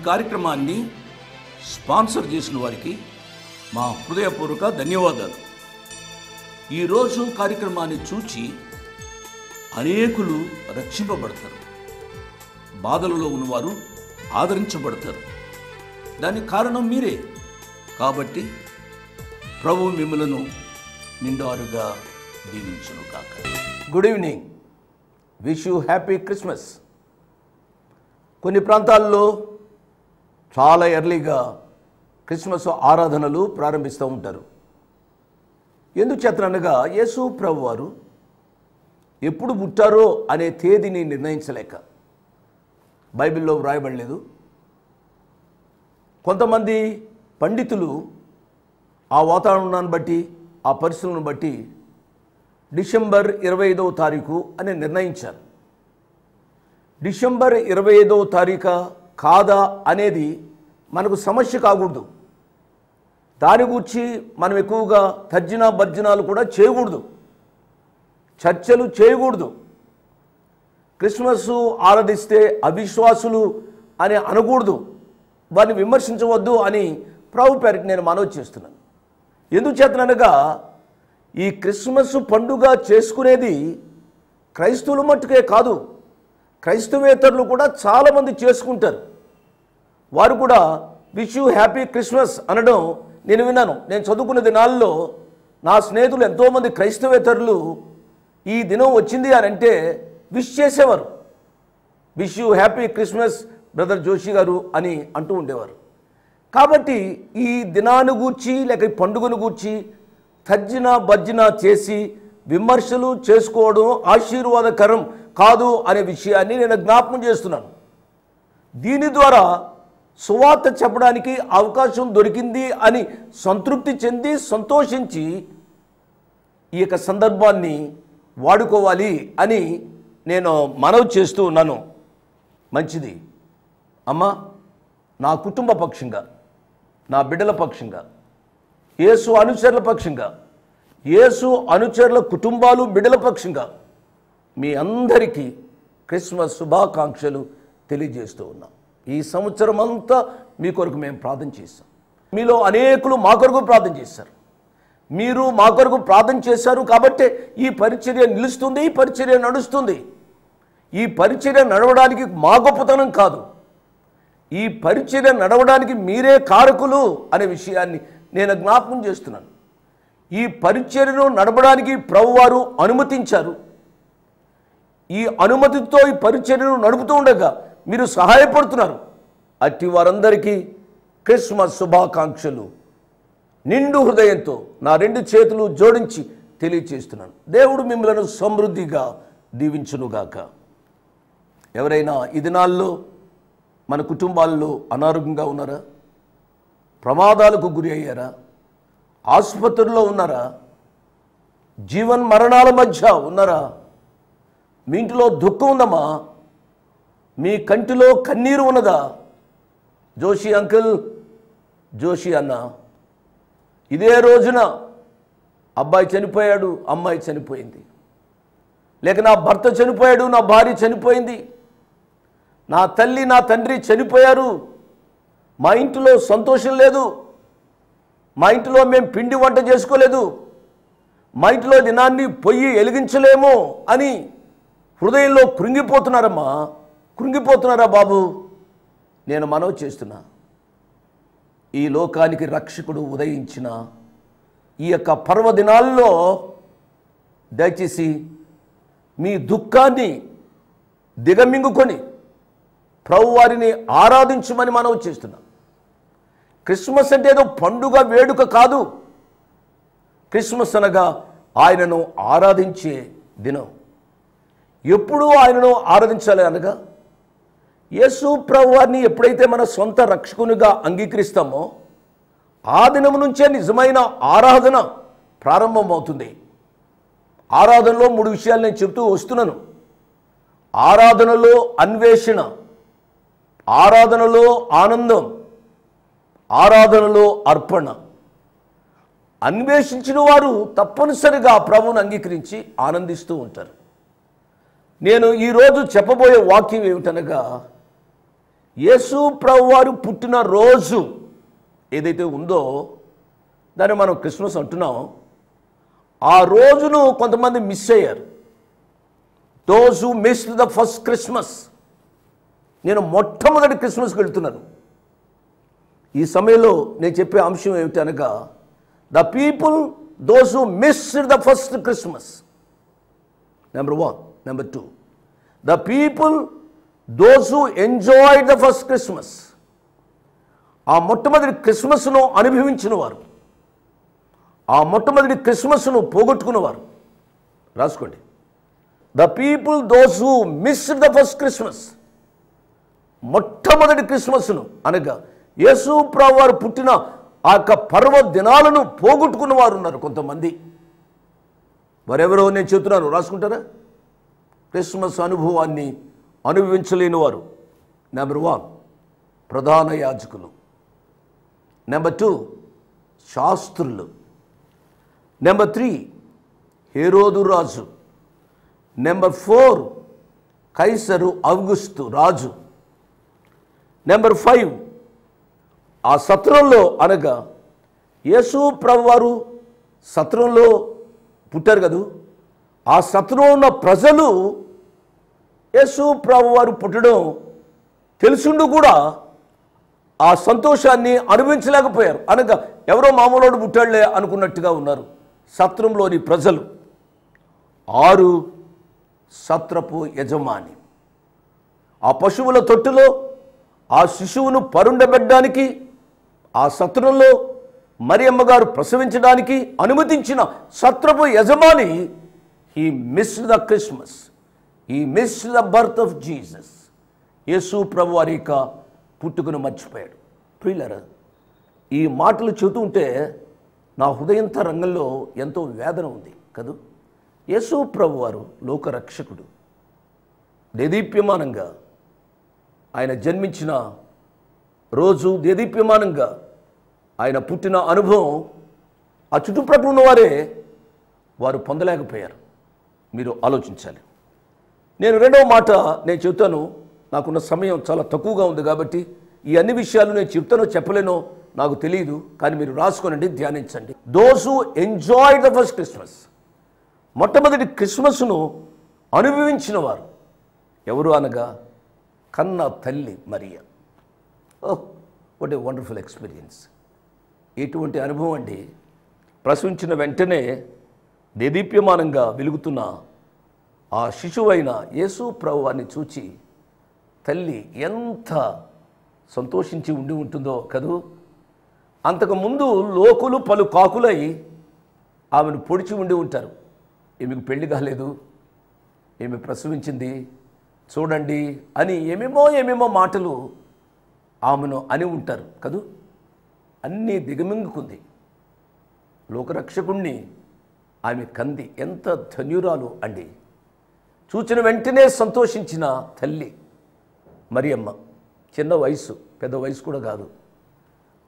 కార్యక్రమాన్ని స్పాన్సర్ చేసిన వారికి మా హృదయపూర్వక ధన్యవాదాలు. ఈరోజు కార్యక్రమాన్ని చూచి అనేకులు రక్షింపబడతారు, బాధలలో ఉన్నవారు ఆదరించబడతారు. దానికి కారణం మీరే. కాబట్టి ప్రభు మిమ్మలను నిండారుగా దీవించును కాక. Good evening. Wish you happy Christmas. కొన్ని ప్రాంతాల్లో చాలా ఎర్లీగా క్రిస్మస్ ఆరాధనలు ప్రారంభిస్తూ ఉంటారు. ఎందుచేతనగా యేసు ప్రభు వారు ఎప్పుడు పుట్టారో అనే తేదీని నిర్ణయించలేక బైబిల్లో వ్రాయబడలేదు. కొంతమంది పండితులు ఆ వాతావరణాన్ని బట్టి, ఆ పరిస్థితులను బట్టి డిసెంబర్ 25వ తారీఖు అని నిర్ణయించారు. డిసెంబర్ 25వ తారీఖు కాదా అనేది మనకు సమస్య కాకూడదు. దాని గురించి మనం ఎక్కువగా తర్జన భర్జనాలు కూడా చేయకూడదు, చర్చలు చేయకూడదు. క్రిస్మస్ ఆరాధిస్తే అవిశ్వాసులు అని అనకూడదు, వారిని విమర్శించవద్దు అని ప్రభు పేరిట నేను మనవి చేస్తున్నాను. ఎందుచేతనగా ఈ క్రిస్మస్ పండుగ చేసుకునేది క్రైస్తవుల మట్టుకే కాదు, క్రైస్తవేతరులు కూడా చాలామంది చేసుకుంటారు. వారు కూడా విష్ యూ హ్యాపీ క్రిస్మస్ అనడం నేను విన్నాను. నేను చదువుకున్న దినాల్లో నా స్నేహితులు ఎంతోమంది క్రైస్తవేతరులు ఈ దినం వచ్చింది అని అంటే విష్ చేసేవారు. Wish you happy Christmas brother Joshi గారు అని అంటూ ఉండేవారు. కాబట్టి ఈ దినాన్ని గూర్చి లేక ఈ పండుగను గూర్చి తర్జన భర్జన చేసి విమర్శలు చేసుకోవడం ఆశీర్వాదకరం కాదు అనే విషయాన్ని నేను జ్ఞాపకం చేస్తున్నాను. దీని ద్వారా సువార్త చెప్పడానికి అవకాశం దొరికింది అని సంతృప్తి చెంది సంతోషించి ఈ యొక్క సందర్భాన్ని వాడుకోవాలి అని నేను మనవి చేస్తూ ఉన్నాను. మంచిది అమ్మా, నా కుటుంబ పక్షంగా, నా బిడ్డల పక్షంగా, యేసు అనుచరుల పక్షంగా, యేసు అనుచరుల కుటుంబాలు బిడ్డల పక్షంగా మీ అందరికీ క్రిస్మస్ శుభాకాంక్షలు తెలియజేస్తూ ఉన్నాం. ఈ సంవత్సరం అంతా మీ కొరకు మేము ప్రార్థన చేశాం. మీలో అనేకులు మా కొరకు ప్రార్థన చేశారు. మీరు మా కొరకు ప్రార్థన చేశారు కాబట్టి ఈ పరిచర్య నిలుస్తుంది, ఈ పరిచర్య నడుస్తుంది. ఈ పరిచర్య నడవడానికి మా గొప్పతనం కాదు, ఈ పరిచర్య నడవడానికి మీరే కారకులు అనే విషయాన్ని నేను జ్ఞాపకం చేస్తున్నాను. ఈ పరిచర్యను నడవడానికి ప్రభువారు అనుమతించారు. ఈ అనుమతితో ఈ పరిచర్యను నడుపుతూ ఉండగా మీరు సహాయపడుతున్నారు. అట్టి వారందరికీ క్రిస్మస్ శుభాకాంక్షలు నిండు హృదయంతో నా రెండు చేతులు జోడించి తెలియచేస్తున్నాను. దేవుడు మిమ్మలను సమృద్ధిగా దీవించునుగాక. ఎవరైనా ఈ దినాల్లో మన కుటుంబాల్లో అనారోగ్యంగా ఉన్నారా? ప్రమాదాలకు గురి అయ్యారా? ఆసుపత్రుల్లో ఉన్నారా? జీవన్ మరణాల మధ్య ఉన్నారా? మీ ఇంటిలో దుఃఖం ఉందమ్మా? మీ కంటిలో కన్నీరు ఉన్నదా? జోషి అంకుల్, జోషి అన్న, ఇదే రోజున అబ్బాయి చనిపోయాడు, అమ్మాయి చనిపోయింది, లేక నా భర్త చనిపోయాడు, నా భార్య చనిపోయింది, నా తల్లి నా తండ్రి చనిపోయారు, మా ఇంటిలో సంతోషం లేదు, మా ఇంటిలో మేము పిండి వంట చేసుకోలేదు, మా ఇంటిలో దినాన్ని పొయ్యి వెలిగించలేము అని హృదయంలో కృంగిపోతున్నారమ్మా. కృంగిపోతున్నారా బాబు? నేను మనవి చేస్తున్నా, ఈ లోకానికి రక్షకుడు ఉదయించిన ఈ యొక్క పర్వదినాల్లో దయచేసి మీ దుఃఖాన్ని దిగమింగుకొని ప్రభువారిని ఆరాధించమని మనవి చేస్తున్నా. క్రిస్మస్ అంటే ఏదో పండుగ వేడుక కాదు. క్రిస్మస్ అనగా ఆయనను ఆరాధించే దినం. ఎప్పుడూ ఆయనను ఆరాధించాలి అనగా యేసు ప్రభువారిని ఎప్పుడైతే మన సొంత రక్షకునిగా అంగీకరిస్తామో ఆ దినం నుంచే నిజమైన ఆరాధన ప్రారంభమవుతుంది. ఆరాధనలో 3 విషయాలు నేను చెప్తూ వస్తున్నాను. ఆరాధనలో అన్వేషణ, ఆరాధనలో ఆనందం, ఆరాధనలో అర్పణ. అన్వేషించిన వారు తప్పనిసరిగా ప్రభువును అంగీకరించి ఆనందిస్తూ ఉంటారు. నేను ఈరోజు చెప్పబోయే వాక్యం ఏమిటనగా, యేసు ప్రభువారు పుట్టిన రోజు ఏదైతే ఉందో దాన్ని మనం క్రిస్మస్ అంటున్నాం. ఆ రోజును కొంతమంది మిస్ అయ్యారు. Those who missed the first Christmas. నేను మొట్టమొదటి క్రిస్మస్కి వెళ్తున్నాను. ఈ సమయంలో నేను చెప్పే అంశం ఏమిటి అనగా, the people those who missed the first Christmas, number 1. Number 2, the people those who enjoyed the first Christmas. ఆ మొట్టమొదటి క్రిస్మస్ను అనుభవించిన వారు, ఆ మొట్టమొదటి క్రిస్మస్ను పోగొట్టుకున్నవారు. రాసుకోండి. The people those who missed the first Christmas. మొట్టమొదటి క్రిస్మస్ను అనగా యేసు ప్రభువారు పుట్టిన ఆ యొక్క పర్వదినాలను పోగొట్టుకున్న వారు ఉన్నారు కొంతమంది. వారెవరో నేను చెప్తున్నాను, రాసుకుంటారా? క్రిస్మస్ అనుభవాన్ని అనుభవించలేని వారు. నెంబర్ 1 ప్రధాన యాజకులు. నెంబర్ 2 శాస్త్రులు. నెంబర్ 3 హేరోదు రాజు. నెంబర్ 4 కైసరు ఔగుస్తు రాజు. నెంబర్ 5 ఆ సత్రంలో అనగా యేసు ప్రభువారు సత్రంలో పుట్టారు కదూ, ఆ సత్రంలో ఉన్న ప్రజలు యేసు ప్రభువారు పుట్టడం తెలుసుండు కూడా ఆ సంతోషాన్ని అనుభవించలేకపోయారు. అనగా ఎవరో మామూలుడు పుట్టాడులే అనుకున్నట్టుగా ఉన్నారు సత్రంలోని ప్రజలు. 6 సత్రపు యజమాని ఆ పశువుల తొట్టులో ఆ శిశువును పరుండబెట్టడానికి, ఆ సత్రంలో మరియమ్మ గారు ప్రసవించడానికి అనుమతించిన సత్రపు యజమాని, he missed the Christmas, he missed the birth of Jesus. యేసు ప్రభు వారి యొక్క పుట్టుకను మర్చిపోయాడు. ప్రియులారా, ఈ మాటలు చెబుతుంటే నా హృదయంత రంగంలో ఎంతో వేదన ఉంది కదూ. యేసు ప్రభు వారు లోకరక్షకుడు. దేదీప్యమానంగా ఆయన జన్మించిన రోజు, దేదీప్యమానంగా ఆయన పుట్టిన అనుభవం ఆ చుట్టుప్రక్కల ఉన్నవారే వారు పొందలేకపోయారు. మీరు ఆలోచించాలి. నేను రెండవ మాట నేను చెబుతాను. నాకున్న సమయం చాలా తక్కువగా ఉంది కాబట్టి ఈ అన్ని విషయాలు నేను చెప్తానో చెప్పలేనో నాకు తెలియదు, కానీ మీరు రాసుకోనండి, ధ్యానించండి. Those who enjoyed the first Christmas. మొట్టమొదటి క్రిస్మస్ను అనుభవించిన వారు ఎవరు అనగా కన్న తల్లి మరియా. Oh, what a wonderful experience. ఎటువంటి అనుభవం అండి. ప్రసవించిన వెంటనే దేదీప్యమానంగా వెలుగుతున్న ఆ శిశువైన యేసు ప్రభువాన్ని చూచి తల్లి ఎంత సంతోషించి ఉండి ఉంటుందో కదూ. అంతకుముందు లోకులు పలు కాకులై ఆమెను పొడిచి ఉండి ఉంటారు. ఈమెకు పెళ్లి కాలేదు, ఈమె ప్రసవించింది చూడండి అని ఏమేమో మాటలు ఆమెను అని ఉంటారు కదూ. అన్నీ దిగమింగుకుంది. లోకరక్షకుణ్ణి ఆమె కంది. ఎంత ధన్యురాలు అండి. చూచిన వెంటనే సంతోషించిన తల్లి మరియమ్మ. చిన్న వయసు, పెద్ద వయసు కూడా కాదు.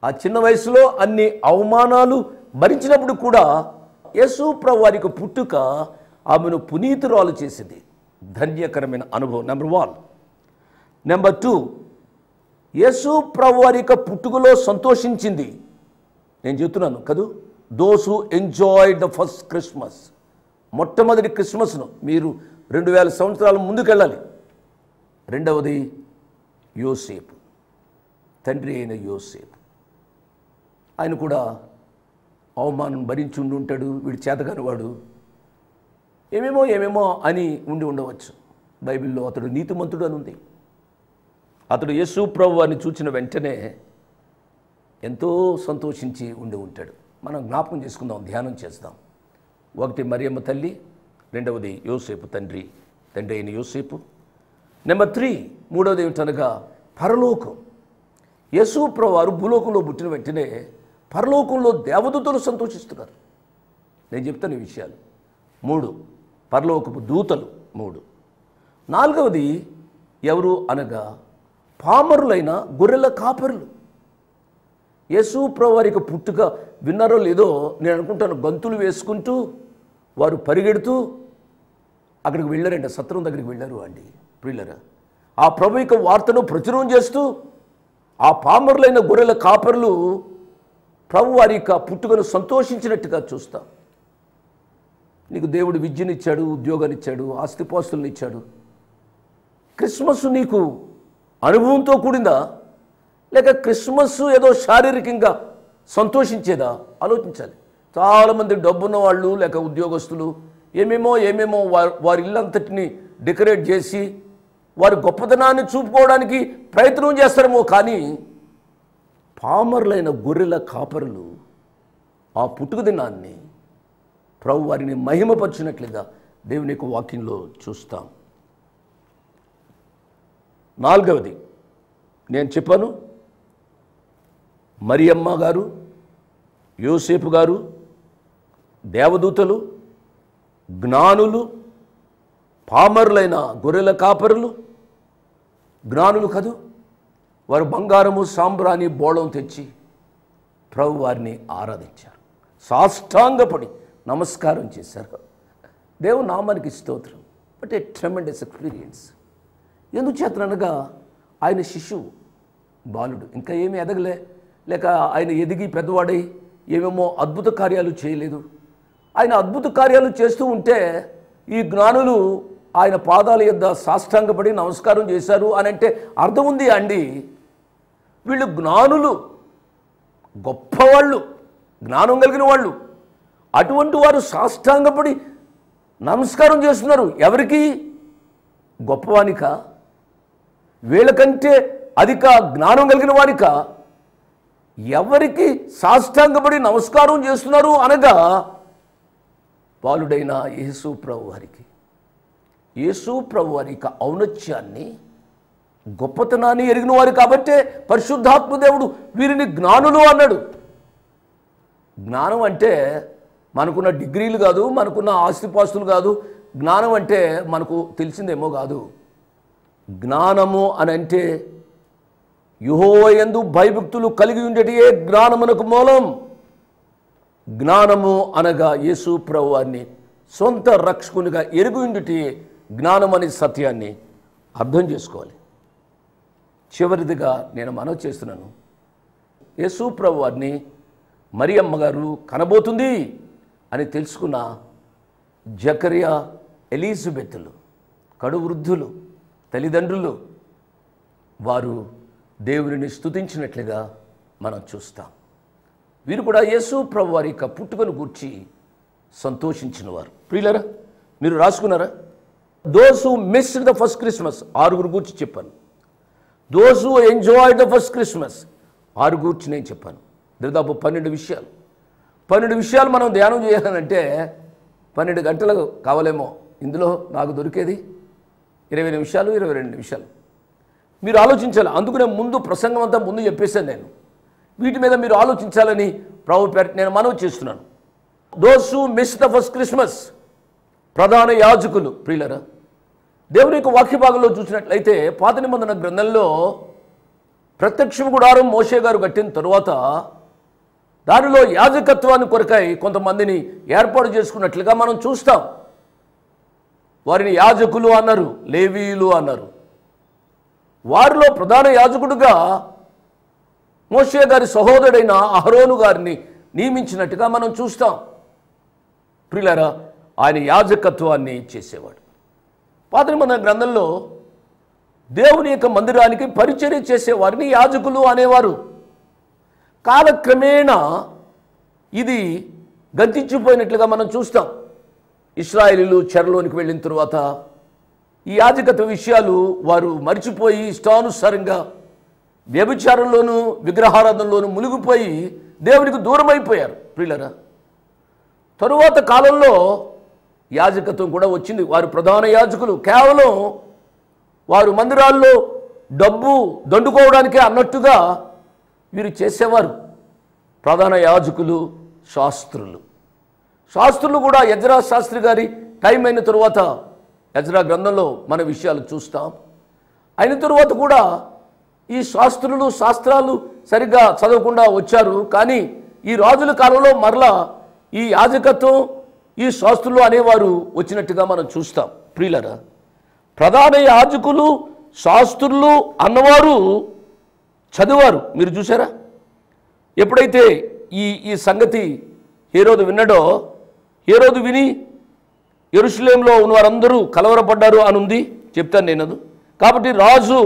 ఆ చిన్న వయసులో అన్ని అవమానాలు భరించినప్పుడు కూడా యేసు ప్రభు వారికి పుట్టుక ఆమెను పునీతురాలు చేసింది. ధన్యకరమైన అనుభవం. నెంబర్ 1. నెంబర్ 2, యేసు ప్రభు వారి యొక్క పుట్టుకలో సంతోషించింది. నేను చెప్తున్నాను కదూ, those who enjoyed the first Christmas. మొట్టమొదటి క్రిస్మస్ను మీరు 2000 సంవత్సరాల ముందుకెళ్ళాలి. రెండవది యోసేపు, తండ్రి అయిన యోసేపు. ఆయన కూడా అవమానం భరించి ఉండి ఉంటాడు. వీడి చేతగానివాడు ఏమేమో అని ఉండి ఉండవచ్చు. బైబిల్లో అతడు నీతిమంతుడు అని ఉంది. అతడు యేసు ప్రభు వారిని చూచిన వెంటనే ఎంతో సంతోషించి ఉండి ఉంటాడు. మనం జ్ఞాపకం చేసుకుందాం, ధ్యానం చేద్దాం. 1 మరియమ్మ తల్లి, రెండవది యోసేపు తండ్రి అయిన యోసేపు. నెంబర్ 3, మూడవది ఏమిటనగా పరలోకం. యేసు ప్రభు వారు భూలోకంలో పుట్టిన వెంటనే పరలోకంలో దేవదూతలు సంతోషిస్తున్నారు. నేను చెప్తాను ఈ విషయాలు. 3 పరలోకపు దూతలు. 3 నాలుగవది ఎవరు అనగా పామరులైన గొర్రెల కాపరులు. యేసు ప్రభు వారికి పుట్టుక విన్నారో లేదో నేను అనుకుంటాను. గంతులు వేసుకుంటూ వారు పరిగెడుతూ అక్కడికి వెళ్ళారండి, సత్రం దగ్గరికి వెళ్ళారు అండి. ప్రియులరా, ఆ ప్రభు యొక్క వార్తను ప్రచురం చేస్తూ ఆ పామరులైన గొర్రెల కాపరులు ప్రభు వారి యొక్క పుట్టుకను సంతోషించినట్టుగా చూస్తాం. నీకు దేవుడు విద్యనిచ్చాడు, ఉద్యోగాన్ని ఇచ్చాడు, ఆస్తిపాస్తులను ఇచ్చాడు. క్రిస్మస్ నీకు అనుభవంతో కూడిందా, లేక క్రిస్మస్ ఏదో శారీరకంగా సంతోషించేదా? ఆలోచించాలి. చాలామంది డబ్బున్న వాళ్ళు లేక ఉద్యోగస్తులు ఏమేమో వారి ఇల్లంతటిని డెకరేట్ చేసి వారి గొప్పతనాన్ని చూపుకోవడానికి ప్రయత్నం చేస్తారేమో, కానీ పామరులైన గొర్రెల కాపరులు ఆ పుట్టుక దినాన్ని ప్రభు వారిని మహిమపరిచినట్లుగా దేవుని యొక్క వాక్యంలో చూస్తాం. 4వది నేను చెప్పాను, మరియమ్మ గారు, యోసేపు గారు, దేవదూతలు, జ్ఞానులు, పామరులైన గొర్రెల కాపరులు. జ్ఞానులు కదూ, వారు బంగారము సాంబ్రాణి బోళం తెచ్చి ప్రభు వారిని ఆరాధించారు, సాష్టాంగపడి నమస్కారం చేశారు. దేవుని నామానికి స్తోత్రం. But a tremendous experience. ఎందుచేతనగా ఆయన శిశువు, బాలుడు, ఇంకా ఏమీ ఎదగలే, లేక ఆయన ఎదిగి పెద్దవాడై ఏమేమో అద్భుత కార్యాలు చేయలేదు. ఆయన అద్భుత కార్యాలు చేస్తూ ఉంటే ఈ జ్ఞానులు ఆయన పాదాల యొద్ద సాష్టాంగపడి నమస్కారం చేశారు అని అంటే అర్థం ఉంది అండి. వీళ్ళు జ్ఞానులు, గొప్పవాళ్ళు, జ్ఞానం కలిగిన వాళ్ళు. అటువంటి వారు సాష్టాంగపడి నమస్కారం చేస్తున్నారు. ఎవరికి? గొప్పవానిక? వీళ్ళకంటే అధిక జ్ఞానం కలిగిన వానిక? ఎవరికి సాష్టాంగపడి నమస్కారం చేస్తున్నారు అనగా బాలుడైన యేసు ప్రభు వారికి. యేసు ప్రభు వారి యొక్క ఔన్నత్యాన్ని, గొప్పతనాన్ని ఎరిగిన వారు కాబట్టే పరిశుద్ధాత్మ దేవుడు వీరిని జ్ఞానులు అన్నాడు. జ్ఞానం అంటే మనకున్న డిగ్రీలు కాదు, మనకున్న ఆస్తిపాస్తులు కాదు. జ్ఞానం అంటే మనకు తెలిసిందేమో కాదు. జ్ఞానము అని అంటే యెహోవా యందు భయభక్తులు కలిగి ఉండేటే జ్ఞానమునకు మూలం. జ్ఞానము అనగా యేసు ప్రభు వారిని సొంత రక్షకునిగా ఎరుగు ఉండుటే జ్ఞానం అనే సత్యాన్ని అర్థం చేసుకోవాలి. చివరిదిగా నేను మనవి చేస్తున్నాను, యేసు ప్రభు వారిని మరియమ్మ గారు కనబోతుంది అని తెలుసుకున్న జకరియా, ఎలిజబెత్లు, కడు వృద్ధులు, తల్లిదండ్రులు, వారు దేవుని స్తుతించినట్లుగా మనం చూస్తాం. వీరు కూడా యేసు ప్రభు వారి యొక్క పుట్టుకను గూర్చి సంతోషించిన వారు. ప్రియులారా, మీరు రాసుకున్నారా? Those who missed the first Christmas, 6 గూర్చి చెప్పాను. Those who enjoyed the first Christmas, 6 గూర్చి నేను చెప్పాను. దాదాపు 12 విషయాలు. 12 విషయాలు మనం ధ్యానం చేయాలంటే 12 గంటలు కావాలేమో. ఇందులో నాకు దొరికేది 20 నిమిషాలు, 22 నిమిషాలు. మీరు ఆలోచించాలి. అందుకనే ముందు ప్రసంగం అంతా ముందు చెప్పేశాను నేను. వీటి మీద మీరు ఆలోచించాలని ప్రభు పేరిట నేను మనవి చేస్తున్నాను. Those who miss the first Christmas, ప్రధాన యాజకులు. ప్రియులరా, దేవుని యొక్క వాక్య భాగంలో చూసినట్లయితే పాత నిబంధన గ్రంథంలో ప్రత్యక్ష గుడారం మోషే గారు కట్టిన తరువాత దానిలో యాజకత్వాన్ని కొరకై కొంతమందిని ఏర్పాటు చేసుకున్నట్లుగా మనం చూస్తాం. వారిని యాజకులు అన్నారు, లేవీయులు అన్నారు. వారిలో ప్రధాన యాజకుడుగా మోషే గారి సహోదరుడైన అహరోను గారిని నియమించినట్టుగా మనం చూస్తాం. ప్రియులారా, ఆయన యాజకత్వాన్ని చేసేవాడు. పాత నిబంధన గ్రంథంలో దేవుని యొక్క మందిరానికి పరిచర్య చేసేవారిని యాజకులు అనేవారు. కాలక్రమేణా ఇది గతించిపోయినట్లుగా మనం చూస్తాం. ఇశ్రాయేలీలు చెరలోనికి వెళ్ళిన తరువాత ఈ యాజకత్వ విషయాలు వారు మరిచిపోయి ఇష్టానుసారంగా వ్యభిచారంలోనూ విగ్రహారాధనలోనూ మునిగిపోయి దేవునికి దూరమైపోయారు. ప్రియులరా, తరువాత కాలంలో యాజకత్వం కూడా వచ్చింది. వారు ప్రధాన యాజకులు కేవలం వారు మందిరాల్లో డబ్బు దండుకోవడానికే అన్నట్టుగా వీరు చేసేవారు. ప్రధాన యాజకులు, శాస్త్రులు కూడా ఎజ్రా శాస్త్రి గారి టైం అయిన తరువాత ఎజ్రా గ్రంథంలో మన విషయాలు చూస్తాం. అయిన తరువాత కూడా ఈ శాస్త్రాలు సరిగ్గా చదవకుండా వచ్చారు. కానీ ఈ రాజుల కాలంలో మరలా ఈ యాజకత్వం, ఈ శాస్త్రులు అనేవారు వచ్చినట్టుగా మనం చూస్తాం. ప్రియులరా, ప్రధాన యాజకులు, శాస్త్రులు అన్నవారు చదివారు. మీరు చూసారా? ఎప్పుడైతే ఈ సంగతి హేరోదు విన్నాడో, హేరోదు విని యెరూషలేములో ఉన్న వారందరూ కలవరపడ్డారు అని ఉంది, చెప్తాను నేను అది. కాబట్టి రాజు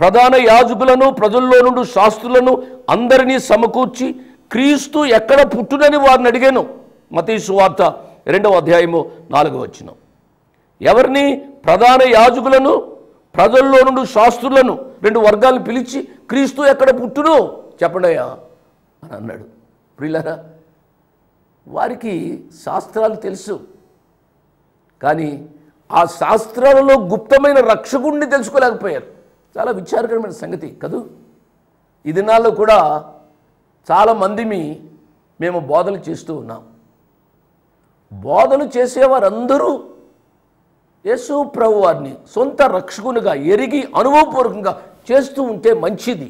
ప్రధాన యాజకులను, ప్రజల్లో నుండి శాస్త్రులను అందరినీ సమకూర్చి క్రీస్తు ఎక్కడ పుట్టునని వారిని అడిగాను. మత్తయి సువార్త 2వ అధ్యాయము 4వ వచనం. ఎవరిని? ప్రధాన యాజకులను, ప్రజల్లో నుండి శాస్త్రులను, 2 వర్గాలను పిలిచి క్రీస్తు ఎక్కడ పుట్టును చెప్పండి అయ్యా అని అన్నాడు. ప్రియులారా, వారికి శాస్త్రాలు తెలుసు, కానీ ఆ శాస్త్రాలలో గుప్తమైన రక్షకుడిని తెలుసుకోలేకపోయారు. చాలా విచారకరమైన సంగతి కదూ. ఈ దినాల్లో కూడా చాలామంది మేము బోధలు చేస్తూ ఉన్నాం. బోధలు చేసేవారందరూ యేసు ప్రభు వారిని సొంత రక్షకునిగా ఎరిగి అనుభవపూర్వకంగా చేస్తూ ఉంటే మంచిది.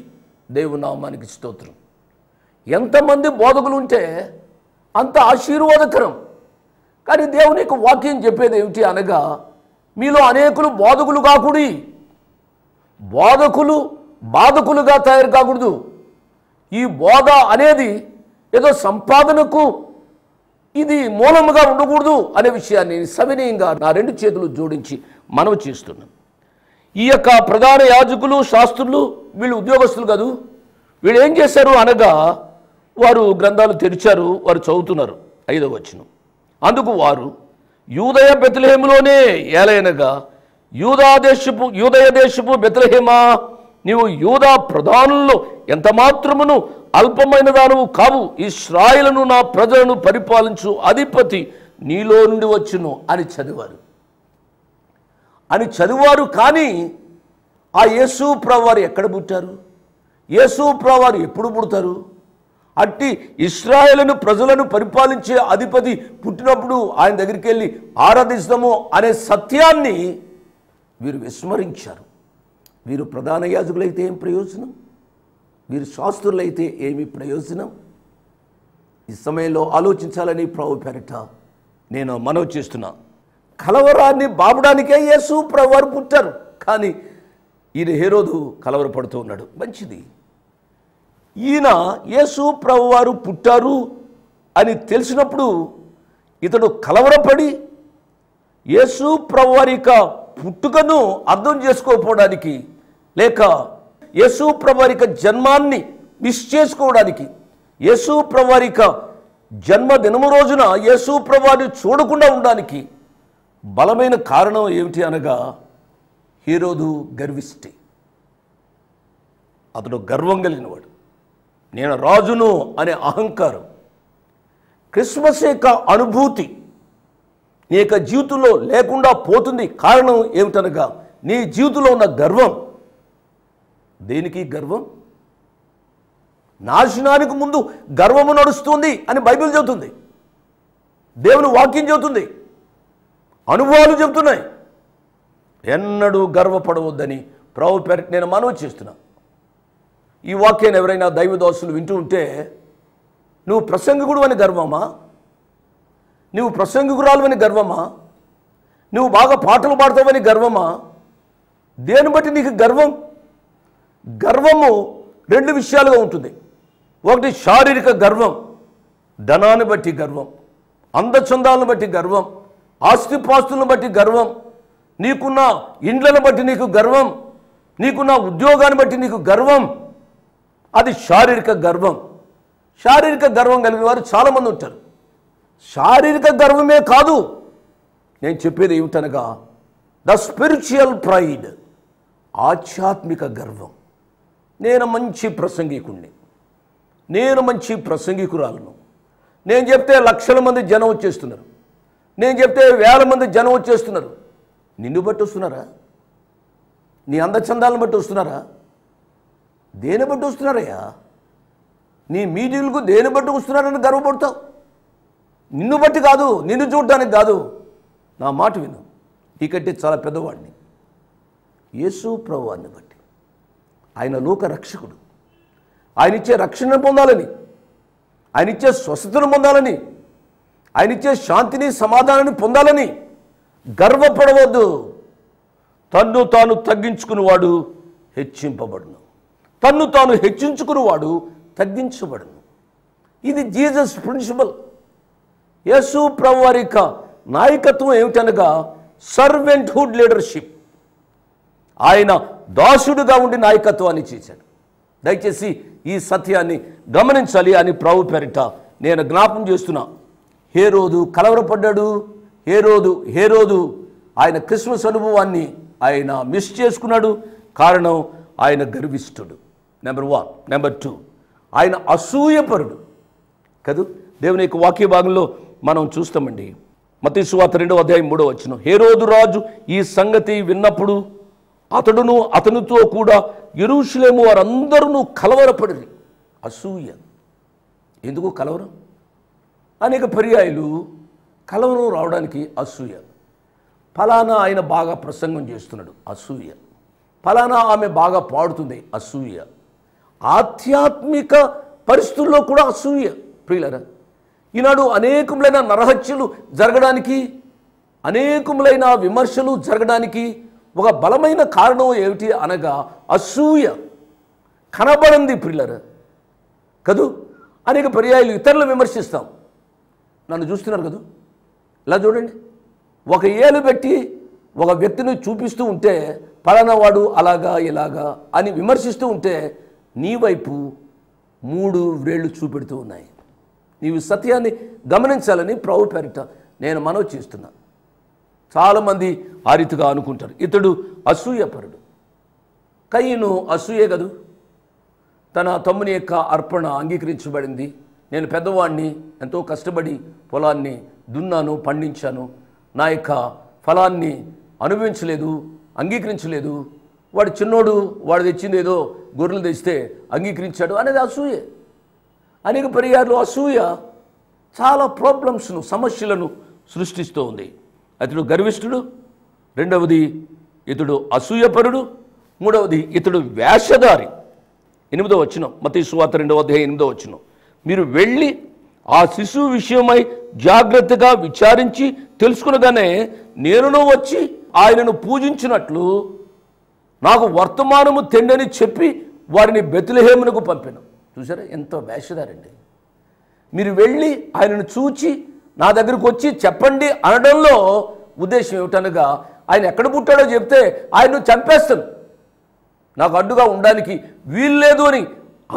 దేవుని నామానికి స్తోత్రం. ఎంతమంది బోధకులు ఉంటే అంత ఆశీర్వాదకరం. కానీ దేవునికి వాక్యం చెప్పేది ఏమిటి అనగా, మీలో అనేకులు బోధకులు కాకూడి, బోధకులు బాధకులుగా తయారు కాకూడదు. ఈ బోధ అనేది ఏదో సంపాదనకు ఇది మూలముగా ఉండకూడదు అనే విషయాన్ని సవినయంగా నా 2 చేతులు జోడించి మనవి చేస్తున్నాను. ఈ యొక్క ప్రధాన యాజకులు, శాస్త్రులు వీళ్ళు ఉద్యోగస్తులు కాదు. వీళ్ళు ఏం చేశారు అనగా, వారు గ్రంథాలు తెరిచారు, వారు చదువుతున్నారు. 5వ వచనం. అందుకు వారు, యూదయ బెత్లెహేములోనే ఏలయనగా, యూదయ దేశపు బెత్లెహేమా, నీవు యూదా ప్రధానుల్లో ఎంత మాత్రమును అల్పమైన దానవు కావు. ఇశ్రాయేలును నా ప్రజలను పరిపాలించు అధిపతి నీలో నుండి వచ్చును అని చదివారు. కానీ ఆ యేసు ప్రభువారు ఎక్కడ పుట్టారు? యేసు ప్రభువారు ఎప్పుడు పుడతారు? అట్టి ఇశ్రాయేలును ప్రజలను పరిపాలించే అధిపతి పుట్టినప్పుడు ఆయన దగ్గరికి వెళ్ళి ఆరాధిస్తాము అనే సత్యాన్ని వీరు విస్మరించారు. వీరు ప్రధాన యాజకులైతే ఏం ప్రయోజనం? వీరు శాస్త్రులైతే ఏమి ప్రయోజనం? ఈ సమయంలో ఆలోచించాలని ప్రభు పేరిట నేను మనవి చేస్తున్నా. కలవరాన్ని బాపడానికే యేసు ప్రభువారు పుట్టారు. కానీ ఈయన హేరోదు కలవరపడుతూ ఉన్నాడు. మంచిది. ఈయన యేసు ప్రభువారు పుట్టారు అని తెలిసినప్పుడు ఇతడు కలవరపడి యేసు ప్రభువారి యొక్క పుట్టుకను అర్థం చేసుకోకపోవడానికి, లేక యేసు ప్రభువారి యొక్క జన్మాన్ని మిస్ చేసుకోవడానికి, యేసు ప్రభువారి యొక్క జన్మదినము రోజున యేసు ప్రభువారిని చూడకుండా ఉండడానికి బలమైన కారణం ఏమిటి అనగా, హేరోదు గర్విష్టి. అతడు గర్వం కలిగినవాడు. నేను రాజును అనే అహంకారం. క్రిస్మస్ యొక్క అనుభూతి నీ యొక్క జీవితంలో లేకుండా పోతుంది. కారణం ఏమిటనగా, నీ జీవితంలో ఉన్న గర్వం. దేనికి గర్వం? నాశనానికి ముందు గర్వము నడుస్తుంది అని బైబిల్ చెబుతుంది, దేవుని వాక్యం చెబుతుంది, అనుభవాలు చెబుతున్నాయి. ఎన్నడూ గర్వపడవద్దని ప్రభు పేరిట నేను మనవి చేస్తున్నా. ఈ వాక్యాన్ని ఎవరైనా దైవదోసులు వింటూ ఉంటే, నువ్వు ప్రసంగికుడు అని గర్వమా? నువ్వు ప్రసంగికురాలు అని గర్వమా? నువ్వు బాగా పాటలు పాడతావని గర్వమా? దేని బట్టి నీకు గర్వం? గర్వము 2 విషయాలుగా ఉంటుంది. ఒకటి శారీరక గర్వం, ధనాన్ని బట్టి గర్వం, అందచందాలను బట్టి గర్వం, ఆస్తిపాస్తులను బట్టి గర్వం, నీకున్న ఇండ్లను బట్టి నీకు గర్వం, నీకున్న ఉద్యోగాన్ని బట్టి నీకు గర్వం. అది శారీరక గర్వం. శారీరక గర్వం కలిగిన వారు చాలామంది ఉంటారు. శారీరక గర్వమే కాదు, నేను చెప్పేది ఏమిటనగా, ద స్పిరిచువల్ ప్రైడ్, ఆధ్యాత్మిక గర్వం. నేను మంచి ప్రసంగికుణ్ణి, నేను మంచి ప్రసంగికురాలను, నేను చెప్తే లక్షల మంది జనం వచ్చేస్తున్నారు, నేను చెప్తే వేల మంది జనం వచ్చేస్తున్నారు. నిన్ను బట్టి వస్తున్నారా? నీ అందచందాలను బట్టి వస్తున్నారా? దేని బట్టి వస్తున్నారయ్యా? నీ మీటింగ్లకు దేని బట్టి వస్తున్నారని గర్వపడతావు. నిన్ను బట్టి కాదు, నిన్ను చూడడానికి కాదు. నా మాట విను, నీకంటే చాలా పెద్దవాడిని. యేసు ప్రభువారిని బట్టి, ఆయన లోక రక్షకుడు, ఆయన ఇచ్చే రక్షణను పొందాలని, ఆయన ఇచ్చే స్వస్థతను పొందాలని, ఆయన ఇచ్చే శాంతిని సమాధానాన్ని పొందాలని గర్వపడవద్దు. తన్ను తాను తగ్గించుకునేవాడు హెచ్చింపబడును, తన్ను తాను హెచ్చించుకునేవాడు తగ్గించబడును. ఇది జీసస్ ప్రిన్సిపల్. యేసు ప్రభువు వారి యొక్క నాయకత్వం ఏమిటనగా సర్వెంట్హుడ్ లీడర్షిప్. ఆయన దాసుడుగా ఉండి నాయకత్వాన్ని చేశాడు. దయచేసి ఈ సత్యాన్ని గమనించాలి అని ప్రభు పేరిట నేను జ్ఞాపం చేస్తున్నా. హేరోదు కలవరపడ్డాడు. హేరోదు ఆయన క్రిస్మస్ అనుభవాన్ని ఆయన మిస్ చేసుకున్నాడు. కారణం ఆయన గర్విష్ఠుడు. నెంబర్ 1. నెంబర్ 2, ఆయన అసూయపరుడు కదూ. దేవుని యొక్క వాక్య భాగంలో మనం చూస్తామండి. మత్తయి సువార్త 2వ అధ్యాయం 3వ వచనం. హేరోదు రాజు ఈ సంగతి విన్నప్పుడు అతడును అతనితో కూడా యెరూషలేము వారందరూ కలవరపడిరి. అసూయ. ఎందుకు కలవరం? అనేక పర్యాయాలు కలవరం రావడానికి అసూయ. ఫలానా ఆయన బాగా ప్రసంగం చేస్తున్నాడు, అసూయ. ఫలానా ఆమె బాగా పాడుతుంది, అసూయ. ఆధ్యాత్మిక పరిస్థితుల్లో కూడా అసూయ. ప్రియులారా, ఈనాడు అనేకములైన నరహత్యలు జరగడానికి, అనేకములైన విమర్శలు జరగడానికి ఒక బలమైన కారణం ఏమిటి అనగా అసూయ. కనబడింది ప్రియులారా కదూ. అనేక పర్యాయాలు ఇతరులు విమర్శిస్తాం. నన్ను చూస్తున్నారు కదూ, ఇలా చూడండి. ఒక ఏలు పెట్టి ఒక వ్యక్తిని చూపిస్తూ ఉంటే పలానా వాడు అలాగా ఇలాగా అని విమర్శిస్తూ ఉంటే నీ వైపు 3 వేళ్ళు చూపెడుతూ ఉన్నాయి. నీవు సత్యాన్ని గమనించాలని ప్రభు పేరిట నేను మనవి చేస్తున్నా. చాలామంది ఆ రీతిగా అనుకుంటారు. ఇతడు అసూయపరుడు. కయీను అసూయే కదూ. తన తమ్ముని యొక్క అర్పణ అంగీకరించబడింది. నేను పెద్దవాడిని, ఎంతో కష్టపడి పొలాన్ని దున్నాను, పండించాను, నా యొక్క ఫలాన్ని అనుభవించలేదు, అంగీకరించలేదు. వాడు చిన్నోడు, వాడు తెచ్చింది ఏదో గొర్రెలు తెస్తే అంగీకరించాడు అనేది అసూయే. అనేక పర్యాయాలు అసూయ చాలా ప్రాబ్లమ్స్ను, సమస్యలను సృష్టిస్తూ ఉంది. అతడు గర్విష్ఠుడు, రెండవది ఇతడు అసూయపరుడు, మూడవది ఇతడు వేషధారి. 8వ వచనం, మత్తయి సువార్త 2వ అధ్యాయం 8వ వచనం. మీరు వెళ్ళి ఆ శిశువు విషయమై జాగ్రత్తగా విచారించి తెలుసుకునగానే నేనును వచ్చి ఆయనను పూజించినట్లు నాకు వర్తమానము తెండని చెప్పి వారిని బెత్లెహేమునకు పంపాను. చూసారా ఎంతో వేషధారండి. మీరు వెళ్ళి ఆయనను చూచి నా దగ్గరకు వచ్చి చెప్పండి అనడంలో ఉద్దేశం ఏమిటనగా ఆయన ఎక్కడ పుట్టాడో చెప్తే ఆయన్ను చంపేస్తాను, నాకు అడ్డుగా ఉండడానికి వీల్లేదు అని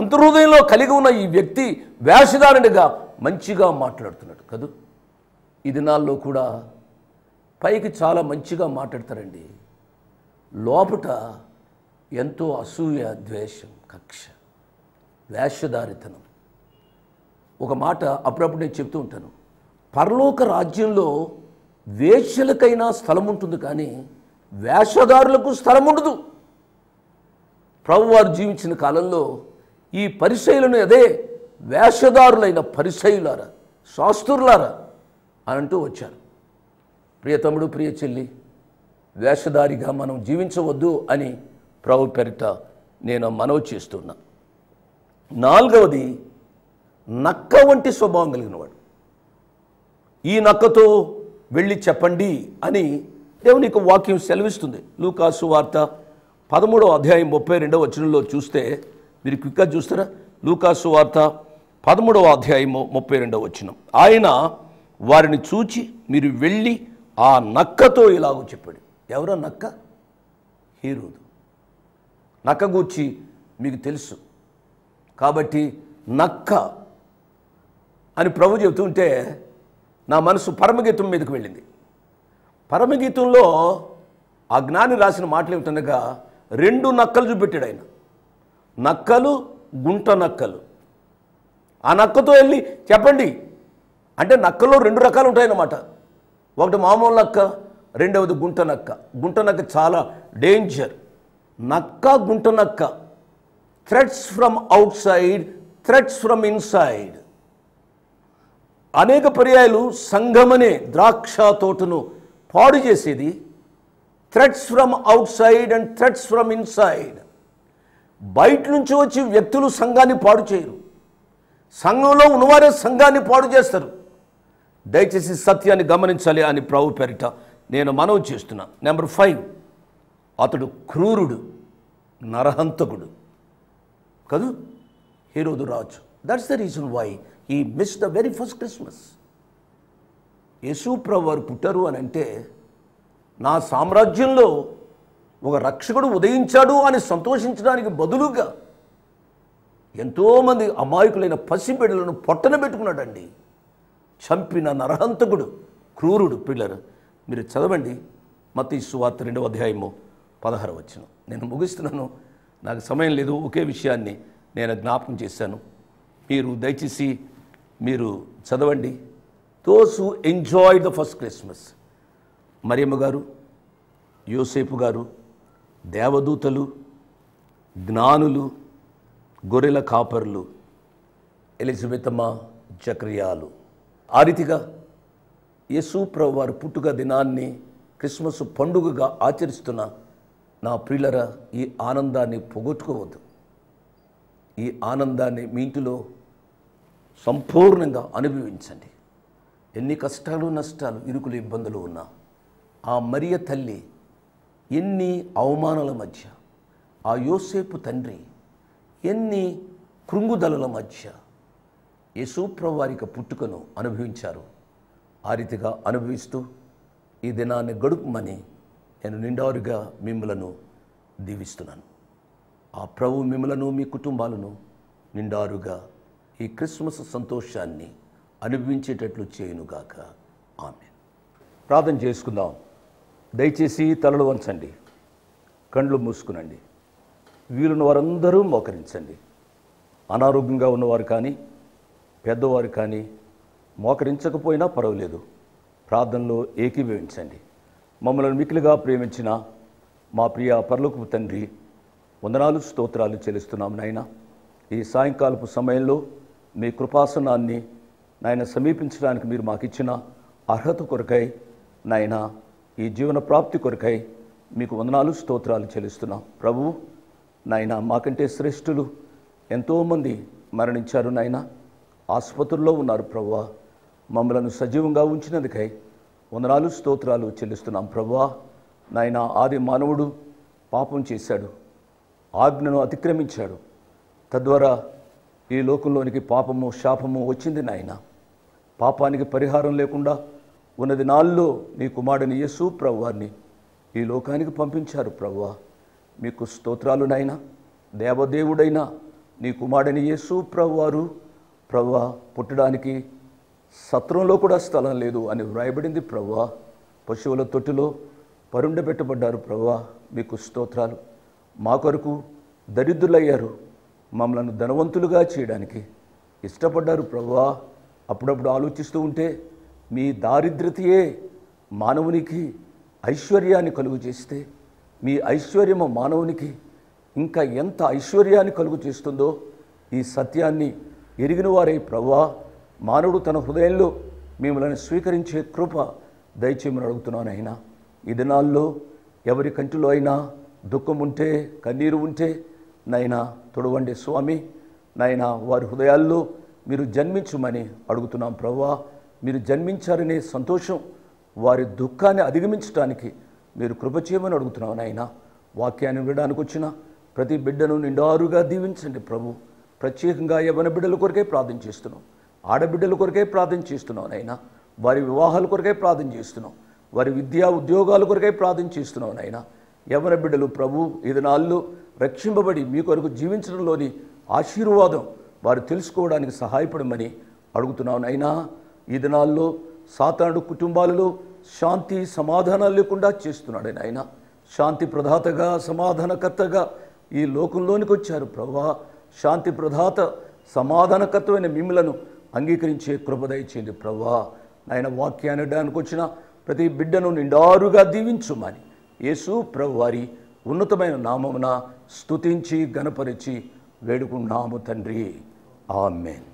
అంతర్హృదయంలో కలిగి ఉన్న ఈ వ్యక్తి వేషధారునిగా మంచిగా మాట్లాడుతున్నాడు కదూ. ఈ దినాల్లో కూడా పైకి చాలా మంచిగా మాట్లాడతారండి, లోపట ఎంతో అసూయ, ద్వేషం, కక్ష, వేషధారితనం. ఒక మాట అప్పుడప్పుడు నేను చెప్తూ ఉంటాను, పరలోక రాజ్యంలో వేశ్యలకైనా స్థలం ఉంటుంది కానీ వేషధారులకు స్థలం ఉండదు. ప్రభువారు జీవించిన కాలంలో ఈ పరిసయ్యులను అదే వేషధారులైన పరిసయ్యులారా, శాస్త్రులారా అని అంటూ వచ్చారు. ప్రియ తమ్ముడు, ప్రియ చెల్లి, వేషధారిగా మనం జీవించవద్దు అని ప్రభు పేరిట నేను మనవి చేస్తున్నా. 4వది నక్క వంటి స్వభావం కలిగినవాడు. ఈ నక్కతో వెళ్ళి చెప్పండి అని దేవుని యొక్క వాక్యం సెలవిస్తుంది. లూకాసు వార్త 13వ అధ్యాయం 32వ వచనంలో చూస్తే మీరు క్విక్గా చూస్తారా? లూకాసు వార్త 13వ అధ్యాయము 32వ వచనం. ఆయన వారిని చూచి మీరు వెళ్ళి ఆ నక్కతో ఇలాగో చెప్పాడు. ఎవరో నక్క? హేరోదు. నక్క గూర్చి మీకు తెలుసు కాబట్టి నక్క అని ప్రభు చెబుతుంటే నా మనసు పరమగీతం మీదకు వెళ్ళింది. పరమగీతంలో ఆ జ్ఞాని రాసిన మాటలు ఏమిటనగా 2 నక్కలు చూపెట్టాడు ఆయన. నక్కలు, గుంట నక్కలు. ఆ నక్కతో వెళ్ళి చెప్పండి అంటే నక్కలో 2 రకాలు ఉంటాయన్నమాట. ఒకటి మామూలు నక్క, రెండవది గుంట నక్క. గుంట నక్క చాలా డేంజర్. నక్క, గుంట నక్క, threats from out side, threats from inside. అనేక పర్యాయాలు సంఘమనే ద్రాక్ష తోటను పాడు చేసేది threats from out side and threats from inside. బయట నుంచి వచ్చి వ్యక్తులు సంఘాన్ని పాడు చేయరు, సంఘంలో ఉన్నవారే సంఘాన్ని పాడు చేస్తారు. దయచేసి సత్యాన్ని గమనించాలి అని ప్రభు పేరిట నేను మనవి చేస్తున్నా. నెంబర్ 5, అతడు క్రూరుడు, నరహంతకుడు కదూ, హేరోదు రాజు. That's the reason why he miss the very first Christmas. యేసు ప్రభువు వారు పుట్టారు అని అంటే నా సామ్రాజ్యంలో ఒక రక్షకుడు ఉదయించాడు అని సంతోషించడానికి బదులుగా ఎంతోమంది అమాయకులైన పసిబిడ్డలను పొట్టన పెట్టుకున్నాడండి. చంపిన నరహంతకుడు, క్రూరుడు. పిల్లలు మీరు చదవండి మత్తయి సువార్త 2వ అధ్యాయము 16వ వచనం. నేను ముగిస్తున్నాను, నాకు సమయం లేదు. ఒకే విషయాన్ని నేను జ్ఞాపకం చేశాను. మీరు దయచేసి మీరు చదవండి. Those who enjoyed the first Christmas. Mariyamma గారు, యోసేపు గారు, దేవదూతలు, జ్ఞానులు, గొర్రెల కాపరులు, ఎలిజబెతమ్మ, జకర్యాలు. ఆ రీతిగా యేసు ప్రభువు వారి పుట్టుక దినాన్ని క్రిస్మస్ పండుగగా ఆచరిస్తున్న నా ప్రియులరా, ఈ ఆనందాన్ని పోగొట్టుకోవద్దు. ఈ ఆనందాన్ని మీ ఇంటిలో సంపూర్ణంగా అనుభవించండి. ఎన్ని కష్టాలు, నష్టాలు, ఇరుకులు, ఇబ్బందులు ఉన్నా ఆ మరియ తల్లి ఎన్ని అవమానాల మధ్య, ఆ యోసేపు తండ్రి ఎన్ని కృంగుదలల మధ్య యేసు ప్రభువు వారి పుట్టుకను అనుభవించారు. ఆ రీతిగా అనుభవిస్తూ ఈ దినాన్ని గడుపుమని నేను నిండారుగా మిమ్మలను దీవిస్తున్నాను. ఆ ప్రభు మిమ్మలను, మీ కుటుంబాలను నిండారుగా ఈ క్రిస్మస్ సంతోషాన్ని అనుభవించేటట్లు చేయునుగాక. ఆమేన్. ప్రార్థన చేసుకుందాం. దయచేసి తలలు వంచండి, కళ్ళు మూసుకునండి. వీలున్న వారందరూ మోకరించండి. అనారోగ్యంగా ఉన్నవారు కానీ, పెద్దవారు కానీ మోకరించకపోయినా పర్వాలేదు, ప్రార్థనలో ఏకీభవించండి. మమ్మల్ని మిక్కిలిగా ప్రేమించిన మా ప్రియ పరలోకపు తండ్రి, వందనాలు, స్తోత్రాలు చెల్లిస్తున్నాము నాయన. ఈ సాయంకాలపు సమయంలో మీ కృపాసనాన్ని నాయన సమీపించడానికి మీరు మాకు ఇచ్చిన అర్హత కొరకై నాయన, ఈ జీవన ప్రాప్తి కొరకై మీకు వందనాలు, స్తోత్రాలు చెల్లిస్తున్నాం. ప్రభువు నాయన, మాకంటే శ్రేష్ఠులు ఎంతోమంది మరణించారు నాయన, ఆసుపత్రుల్లో ఉన్నారు ప్రభువా. మమ్మలను సజీవంగా ఉంచినందుకై వందనాలు, స్తోత్రాలు చెల్లిస్తున్నాం ప్రభువా. నాయన, ఆది మానవుడు పాపం చేశాడు, ఆజ్ఞను అతిక్రమించాడు. తద్వారా ఈ లోకంలోనికి పాపము, శాపము వచ్చింది నాయన. పాపానికి పరిహారం లేకుండా ఉన్న దినాల్లో నీ కుమారుని యేసు ప్రభువారిని ఈ లోకానికి పంపించారు ప్రభువా. మీకు స్తోత్రాలు నాయన. దేవదేవుడైన నీ కుమారుని యేసు ప్రభువారు ప్రభువా పుట్టడానికి సత్రంలో కూడా స్థలం లేదు అని వ్రాయబడింది ప్రభువా. పశువుల తొట్టిలో పరుండబెట్టబడ్డారు ప్రభువా. మీకు స్తోత్రాలు. మా కొరకు దరిద్రులయ్యారు, మమ్మల్ని ధనవంతులుగా చేయడానికి ఇష్టపడ్డారు ప్రభువా. అప్పుడప్పుడు ఆలోచిస్తూ ఉంటే మీ దారిద్రతయే మానవునికి ఐశ్వర్యాన్ని కలుగు చేస్తే, మీ ఐశ్వర్యము మానవునికి ఇంకా ఎంత ఐశ్వర్యాన్ని కలుగు చేస్తుందో ఈ సత్యాన్ని ఎరిగిన వారే ప్రభువా. మానవుడు తన హృదయంలో మిమ్మల్ని స్వీకరించే కృప దయచేయమని అడుగుతున్నానైనా. ఈ దినాల్లో ఎవరి కంటిలో అయినా దుఃఖం ఉంటే, కన్నీరు ఉంటే నైనా తొడవండి స్వామి. నైనా వారి హృదయాల్లో మీరు జన్మించమని అడుగుతున్నాం ప్రభువా. మీరు జన్మించారనే సంతోషం వారి దుఃఖాన్ని అధిగమించడానికి మీరు కృప చేయమని అడుగుతున్నాం నాయనా. వాక్యాన్ని వినడానికి వచ్చిన ప్రతి బిడ్డను నిండారుగా దీవించండి ప్రభు. ప్రత్యేకంగా యవ్వన బిడ్డల కొరకే ప్రార్థన చేస్తున్నాం, ఆడబిడ్డల కొరకే ప్రార్థన చేస్తున్నాం నాయనా. వారి వివాహాల కొరకే ప్రార్థన చేస్తున్నాం, వారి విద్యా ఉద్యోగాల కొరకే ప్రార్థన చేస్తున్నాం నాయనా. యవ్వన బిడ్డలు ప్రభు ఈ దినాల్లో రక్షింపబడి మీ కొరకు జీవించడంలోని ఆశీర్వాదం వారు తెలుసుకోవడానికి సహాయపడమని అడుగుతున్నాం నాయనా. ఈ దినాల్లో సాతానుడు కుటుంబాలలో శాంతి సమాధానాలు లేకుండా చేస్తున్నాడు నాయన. శాంతి ప్రదాతగా, సమాధానకర్తగా ఈ లోకంలోనికి వచ్చారు ప్రభువా. శాంతి ప్రదాత, సమాధానకర్తమైన మిమ్మలను అంగీకరించే కృప దయచేయండి ప్రభువా. నాయన, వాక్యాన్ని వినడానికి వచ్చిన ప్రతి బిడ్డను నిండారుగా దీవించుమని యేసు ప్రభువారి ఉన్నతమైన నామమున స్తుతించి గణపరిచి వేడుకున్నాము తండ్రి. ఆమేన్.